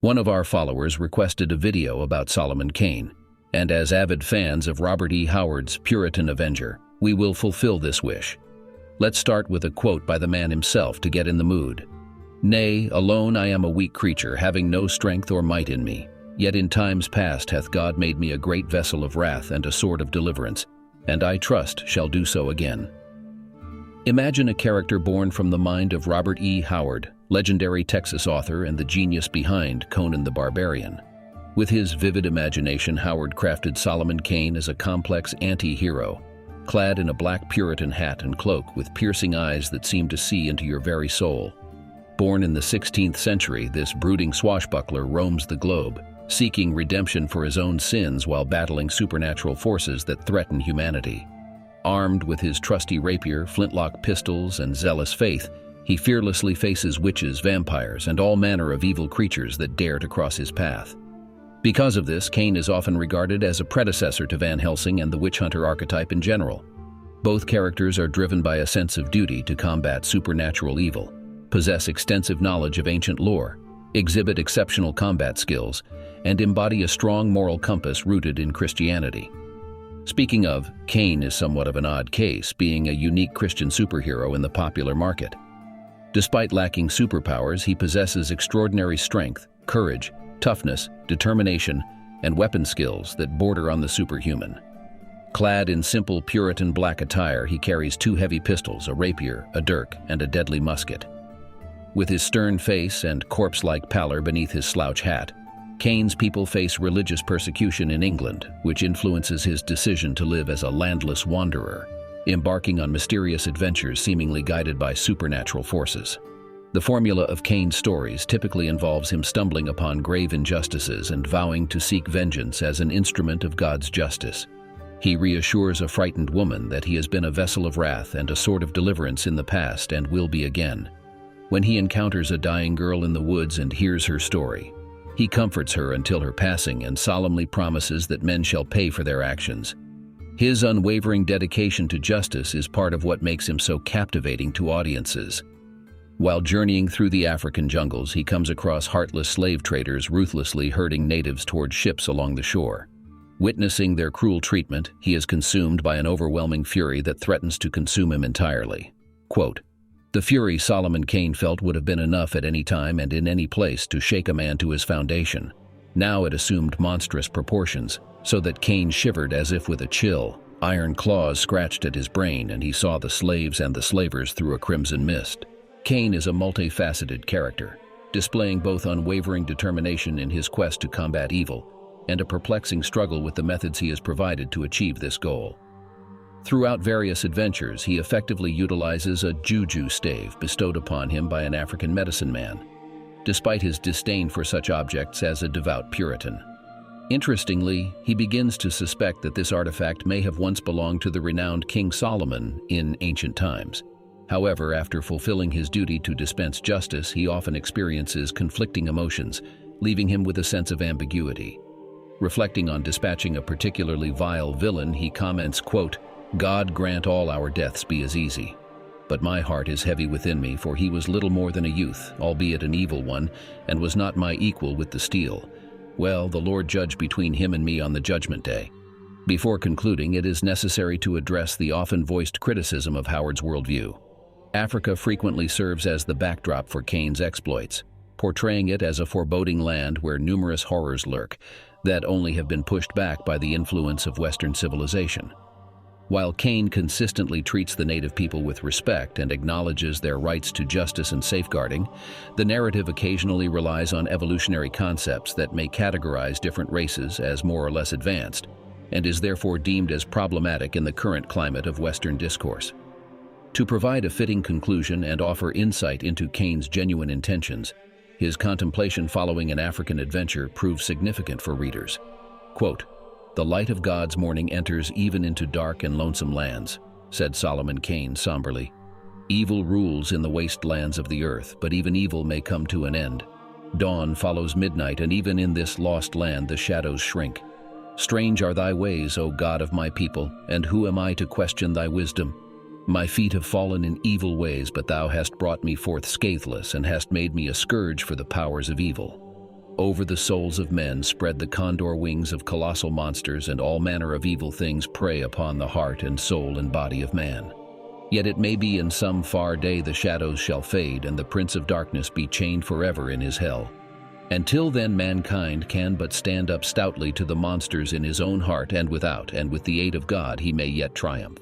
One of our followers requested a video about Solomon Kane, and as avid fans of Robert E. Howard's Puritan Avenger, we will fulfill this wish. Let's start with a quote by the man himself to get in the mood. "Nay, alone I am a weak creature, having no strength or might in me. Yet in times past hath God made me a great vessel of wrath and a sword of deliverance, and I trust shall do so again." Imagine a character born from the mind of Robert E. Howard, legendary Texas author and the genius behind Conan the Barbarian. With his vivid imagination, Howard crafted Solomon Kane as a complex anti-hero, clad in a black Puritan hat and cloak with piercing eyes that seem to see into your very soul. Born in the 16th century, this brooding swashbuckler roams the globe, seeking redemption for his own sins while battling supernatural forces that threaten humanity. Armed with his trusty rapier, flintlock pistols, and zealous faith, he fearlessly faces witches, vampires, and all manner of evil creatures that dare to cross his path. Because of this, Kane is often regarded as a predecessor to Van Helsing and the witch hunter archetype in general. Both characters are driven by a sense of duty to combat supernatural evil, possess extensive knowledge of ancient lore, exhibit exceptional combat skills, and embody a strong moral compass rooted in Christianity. Speaking of, Kane is somewhat of an odd case, being a unique Christian superhero in the popular market. Despite lacking superpowers, he possesses extraordinary strength, courage, toughness, determination, and weapon skills that border on the superhuman. Clad in simple Puritan black attire, he carries 2 heavy pistols, a rapier, a dirk, and a deadly musket. With his stern face and corpse-like pallor beneath his slouch hat, Kane's people face religious persecution in England, which influences his decision to live as a landless wanderer, embarking on mysterious adventures seemingly guided by supernatural forces. The formula of Kane's stories typically involves him stumbling upon grave injustices and vowing to seek vengeance as an instrument of God's justice. He reassures a frightened woman that he has been a vessel of wrath and a sword of deliverance in the past and will be again. When he encounters a dying girl in the woods and hears her story, he comforts her until her passing and solemnly promises that men shall pay for their actions. His unwavering dedication to justice is part of what makes him so captivating to audiences. While journeying through the African jungles, he comes across heartless slave traders ruthlessly herding natives toward ships along the shore. Witnessing their cruel treatment, he is consumed by an overwhelming fury that threatens to consume him entirely. Quote, "The fury Solomon Kane felt would have been enough at any time and in any place to shake a man to his foundation. Now it assumed monstrous proportions, so that Kane shivered as if with a chill. Iron claws scratched at his brain, and he saw the slaves and the slavers through a crimson mist." Kane is a multifaceted character, displaying both unwavering determination in his quest to combat evil and a perplexing struggle with the methods he has provided to achieve this goal. Throughout various adventures, he effectively utilizes a juju stave bestowed upon him by an African medicine man, despite his disdain for such objects as a devout Puritan. Interestingly, he begins to suspect that this artifact may have once belonged to the renowned King Solomon in ancient times. However, after fulfilling his duty to dispense justice, he often experiences conflicting emotions, leaving him with a sense of ambiguity. Reflecting on dispatching a particularly vile villain, he comments, quote, "God grant all our deaths be as easy. But my heart is heavy within me, for he was little more than a youth, albeit an evil one, and was not my equal with the steel. Well, the Lord judge between him and me on the judgment day." Before concluding, it is necessary to address the often voiced criticism of Howard's worldview. Africa frequently serves as the backdrop for Kane's exploits, portraying it as a foreboding land where numerous horrors lurk that only have been pushed back by the influence of Western civilization. While Kane consistently treats the native people with respect and acknowledges their rights to justice and safeguarding, the narrative occasionally relies on evolutionary concepts that may categorize different races as more or less advanced, and is therefore deemed as problematic in the current climate of Western discourse. To provide a fitting conclusion and offer insight into Kane's genuine intentions, his contemplation following an African adventure proves significant for readers. Quote, "The light of God's morning enters even into dark and lonesome lands," said Solomon Kane somberly. "Evil rules in the wastelands of the earth, but even evil may come to an end. Dawn follows midnight, and even in this lost land the shadows shrink. Strange are thy ways, O God of my people, and who am I to question thy wisdom? My feet have fallen in evil ways, but thou hast brought me forth scatheless, and hast made me a scourge for the powers of evil. Over the souls of men spread the condor wings of colossal monsters, and all manner of evil things prey upon the heart and soul and body of man. Yet it may be in some far day the shadows shall fade, and the prince of darkness be chained forever in his hell. Until then mankind can but stand up stoutly to the monsters in his own heart and without, and with the aid of God he may yet triumph.